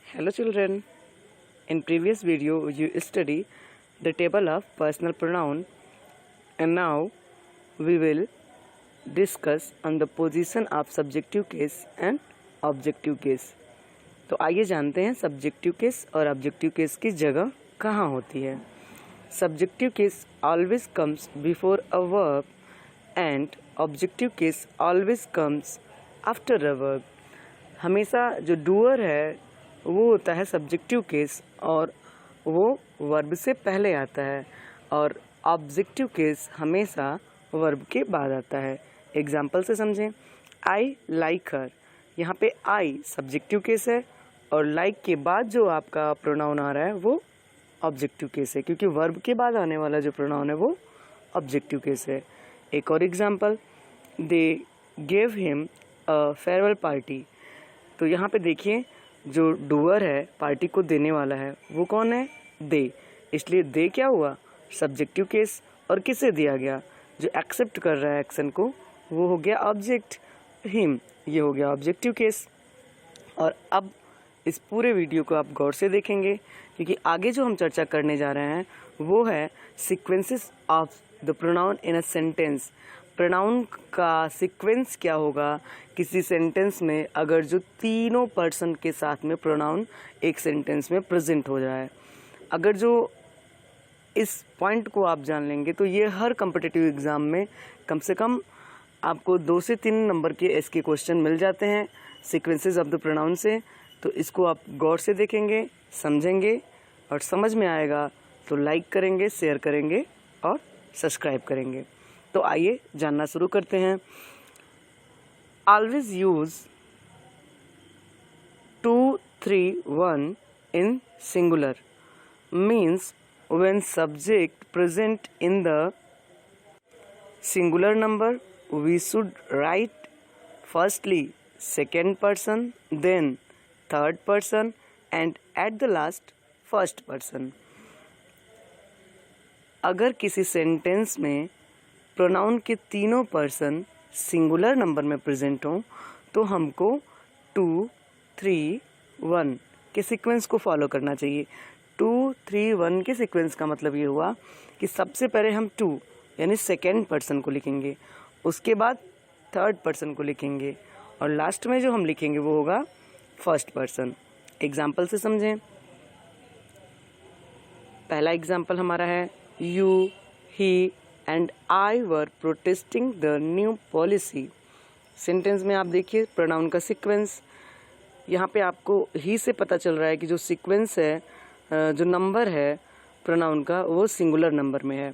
Hello children, in previous video you study the table of personal pronoun and now we will discuss on the position of subjective case and objective case। तो आइए जानते हैं subjective case और objective case की जगह कहाँ होती है। Subjective case always comes before a verb and objective case always comes after a verb. हमेशा जो डूअर है वो होता है सब्जेक्टिव केस और वो वर्ब से पहले आता है, और ऑब्जेक्टिव केस हमेशा वर्ब के बाद आता है। एग्जाम्पल से समझें, आई लाइक हर, यहाँ पे आई सब्जेक्टिव केस है और लाइक के बाद जो आपका प्रोनाउन आ रहा है वो ऑब्जेक्टिव केस है, क्योंकि वर्ब के बाद आने वाला जो प्रोनाउन है वो ऑब्जेक्टिव केस है। एक और example, they gave him a farewell party. तो यहाँ पे देखिए जो डूअर है पार्टी को देने वाला है वो कौन है, दे। इसलिए दे क्या हुआ, सब्जेक्टिव केस, और किसे दिया गया, जो एक्सेप्ट कर रहा है एक्शन को वो हो गया ऑब्जेक्ट, हिम, ये हो गया ऑब्जेक्टिव केस। और अब इस पूरे वीडियो को आप गौर से देखेंगे क्योंकि आगे जो हम चर्चा करने जा रहे हैं वो है sequences of the pronoun in a sentence. Pronoun का सीक्वेंस क्या होगा किसी सेंटेंस में अगर जो तीनों पर्सन के साथ में प्रोनाउन एक सेंटेंस में प्रेजेंट हो जाए। अगर जो इस पॉइंट को आप जान लेंगे तो ये हर कॉम्पिटिटिव एग्ज़ाम में कम से कम आपको 2 से 3 नंबर के ऐसे क्वेश्चन मिल जाते हैं सीक्वेंसेस ऑफ द प्रोनाउन से। तो इसको आप गौर से देखेंगे, समझेंगे और समझ में आएगा तो लाइक करेंगे, शेयर करेंगे और सब्सक्राइब करेंगे। तो आइए जानना शुरू करते हैं। Always use 2, 3, 1 in singular means when subject present in the singular number we should write firstly second person, then third person and at the last first person। अगर किसी सेंटेंस में प्रोनाउन के तीनों पर्सन सिंगुलर नंबर में present हों तो हमको 2, 3, 1 के सीक्वेंस को फॉलो करना चाहिए। 2, 3, 1 के सीक्वेंस का मतलब ये हुआ कि सबसे पहले हम 2 यानी सेकेंड पर्सन को लिखेंगे, उसके बाद थर्ड पर्सन को लिखेंगे और लास्ट में जो हम लिखेंगे वो होगा फर्स्ट पर्सन। एग्जाम्पल से समझें। पहला एग्जाम्पल हमारा है, you, he and I were protesting the new policy. Sentence में आप देखिए प्रोनाउन का सीक्वेंस, यहाँ पे आपको ही से पता चल रहा है कि जो सीक्वेंस है, जो नंबर है प्रोनाउन का वो सिंगुलर नंबर में है।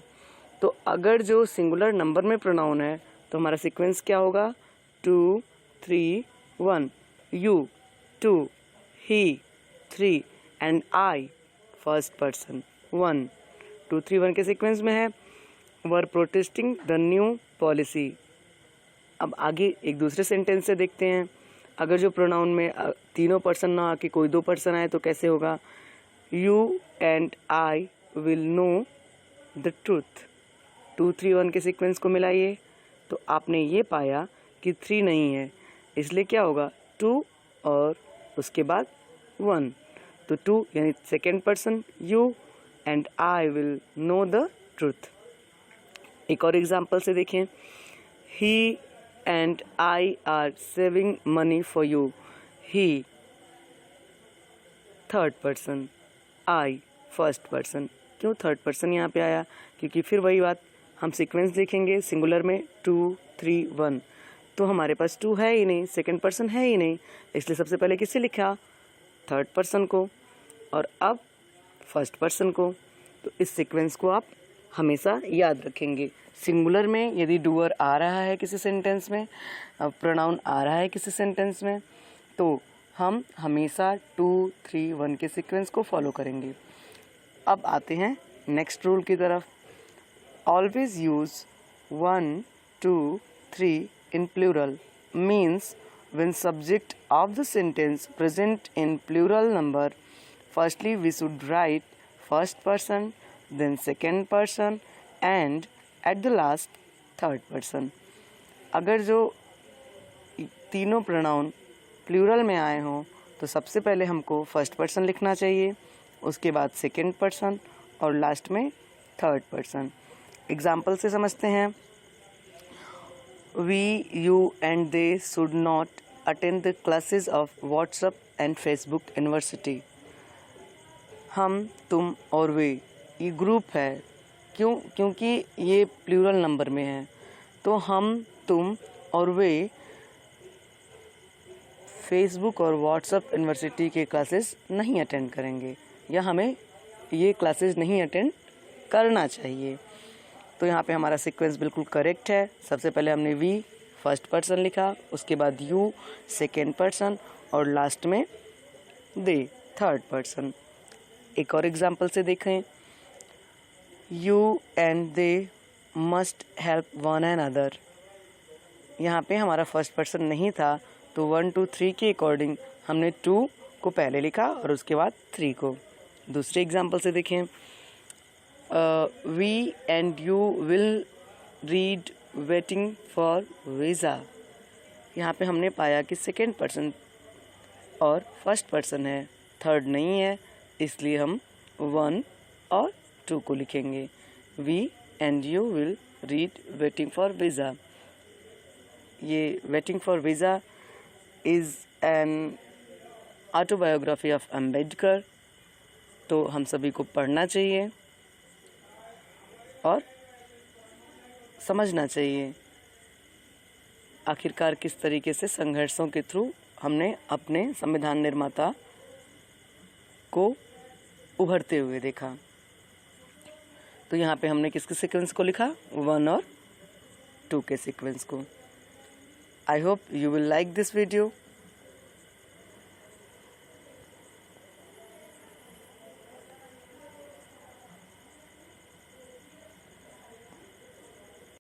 तो अगर जो सिंगुलर नंबर में प्रोनाउन है तो हमारा सीक्वेंस क्या होगा, 2, 3, 1, you 2, he 3 and I first person 1। 2, 3, 1 के सीक्वेंस में है, वर प्रोटेस्टिंग द न्यू पॉलिसी। अब आगे एक दूसरे सेंटेंस से देखते हैं। अगर जो प्रोनाउन में तीनों पर्सन ना आके कोई 2 पर्सन आए तो कैसे होगा, you and I will know the truth. 2, 3, 1 के सीक्वेंस को मिलाइए तो आपने ये पाया कि 3 नहीं है, इसलिए क्या होगा 2 और उसके बाद 1। तो 2 यानी second person, you and I will know the truth. एक और एग्जाम्पल से देखें, he and I are saving money for you. He third person, I first person. क्यों थर्ड पर्सन यहाँ पे आया, क्योंकि फिर वही बात हम सीक्वेंस देखेंगे सिंगुलर में 2, 3, 1 तो हमारे पास 2 है ही नहीं, सेकंड पर्सन है ही नहीं, इसलिए सबसे पहले किसे लिखा, थर्ड पर्सन को और अब फर्स्ट पर्सन को। तो इस सीक्वेंस को आप हमेशा याद रखेंगे। सिंगुलर में यदि डूअर आ रहा है किसी सेंटेंस में, प्रोनाउन आ रहा है किसी सेंटेंस में, तो हम हमेशा 2, 3, 1 के सीक्वेंस को फॉलो करेंगे। अब आते हैं नेक्स्ट रूल की तरफ। Always use 1, 2, 3 in plural means when subject of the sentence present in plural number firstly we should write first person, then second person and at the last third person. अगर जो तीनों pronoun plural में आए हों तो तो सबसे पहले हमको फर्स्ट पर्सन लिखना चाहिए, उसके बाद सेकंड पर्सन और लास्ट में थर्ड पर्सन। एग्जाम्पल से समझते हैं। We, you and they should not attend the classes of WhatsApp and Facebook university. हम, तुम और वे, ये ग्रुप है। क्योंकि ये प्लूरल नंबर में है, तो हम, तुम और वे फेसबुक और व्हाट्सएप यूनिवर्सिटी के क्लासेस नहीं अटेंड करेंगे, या हमें ये क्लासेस नहीं अटेंड करना चाहिए। तो यहाँ पे हमारा सीक्वेंस बिल्कुल करेक्ट है। सबसे पहले हमने वी फर्स्ट पर्सन लिखा, उसके बाद यू सेकेंड पर्सन और लास्ट में दे थर्ड पर्सन। एक और एग्जांपल से देखें। You and they must help one and other. यहाँ पे हमारा फर्स्ट पर्सन नहीं था, तो 1 2 3 के अकॉर्डिंग हमने 2 को पहले लिखा और उसके बाद 3 को। दूसरे एग्जांपल से देखें। We and you will read waiting for visa. यहाँ पे हमने पाया कि सेकेंड पर्सन और फर्स्ट पर्सन है, थर्ड नहीं है, इसलिए हम 1 और 2 को लिखेंगे। We and you will read waiting for visa. ये waiting for visa is an autobiography of Ambedkar, तो हम सभी को पढ़ना चाहिए और समझना चाहिए आखिरकार किस तरीके से संघर्षों के थ्रू हमने अपने संविधान निर्माता को उभरते हुए देखा। तो यहाँ पे हमने किसके सीक्वेंस को लिखा, 1 और 2 के सीक्वेंस को। I hope you will like this video.